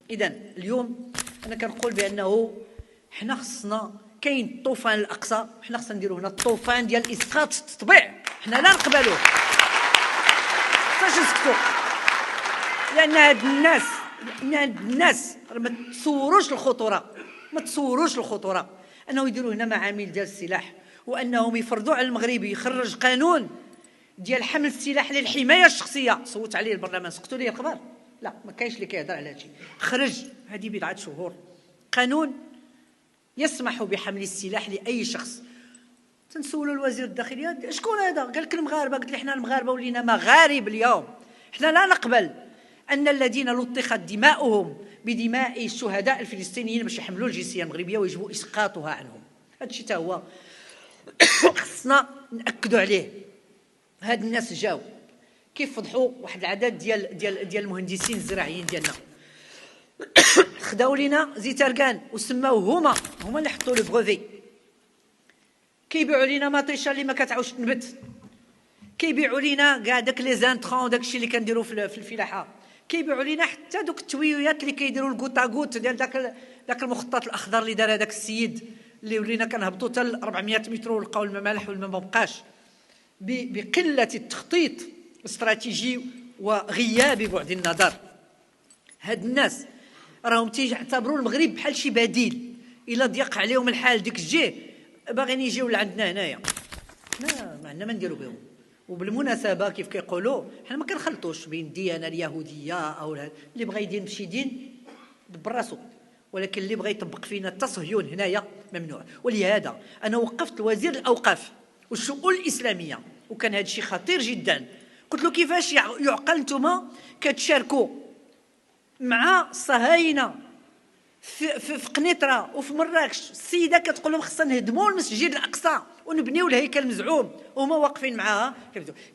إذا اليوم أنا كنقول بأنه حنا خصنا، كاين الطوفان الأقصى، حنا خصنا نديرو هنا الطوفان ديال إسقاط التطبيع. حنا لا نقبلوه، خصناش نسكتو، لأن هاد الناس ما تصوروش الخطورة، ما تصوروش الخطورة أنه يديروا هنا معامل ديال السلاح، وأنهم يفرضوا على المغرب يخرج قانون ديال حمل السلاح للحماية الشخصية. صوت عليه البرلمان، سقطوا لي الخبر، لا ما كاينش اللي كيهضر على هادشي. خرج هذه بضعة شهور قانون يسمح بحمل السلاح لأي شخص. تنسولوا الوزير الداخلية شكون هذا؟ قال لك المغاربة. قلت لي حنا المغاربة ولينا مغارب اليوم. حنا لا نقبل أن الذين لطخت دماؤهم بدماء الشهداء الفلسطينيين باش يحملوا الجنسية المغربية ويجب إسقاطها عنهم. هذا الشيء تا هو خصنا نأكدوا عليه. هاد الناس جاو كيفضحوا واحد العدد ديال المهندسين الزراعيين ديالنا، خداو لينا زيتاركان وسماوه هما اللي حطوا لو بروفي. كيبيعوا لينا مطيشه اللي ما كتعاودش تنبت، كيبيعوا لينا كاع داك لي زانترون وداك الشيء اللي كنديروا في الفلاحه، كيبيعوا لينا حتى دوك التويويات اللي كيديروا الكوطاغوت ديال داك المخطط الاخضر اللي دار هذاك السيد، اللي ولينا كنهبطوا حتى ل 400 متر ولقاو الماء مالح والماء ما بقاش، بقله التخطيط الاستراتيجي وغياب بعد النظر. هاد الناس راهم تيعتبروا المغرب بحال شي بديل، الا ضيق عليهم الحال ديك الجهه باغيين يجيو لعندنا هنايا. حنا ما عندنا ما نديرو بهم. وبالمناسبه كيف كيقولوا حنا ما كنخلطوش بين الديانه اليهوديه او اللي بغى يدين بشي دين دبر راسو، ولكن اللي بغى يطبق فينا التصهيون هنايا ممنوع. ولهذا انا وقفت وزير الاوقاف والشؤون الاسلاميه، وكان هذا الشيء خطير جدا. قلت له كيفاش يعقل نتوما كتشاركوا مع الصهاينه في قنيطره وفي مراكش، السيده كتقول لهم خصنا نهدموا المسجد الاقصى ونبنيوا الهيكل المزعوم وهما واقفين معها.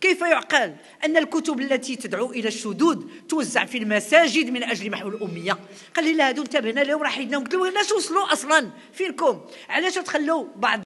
كيف يعقل ان الكتب التي تدعو الى الشذوذ توزع في المساجد من اجل محو الاميه؟ قال لي لا، هادو انتبهنا لهم راه حيدناهم. قلت له علاش وصلوا اصلا؟ فينكم؟ علاش تخلوا بعض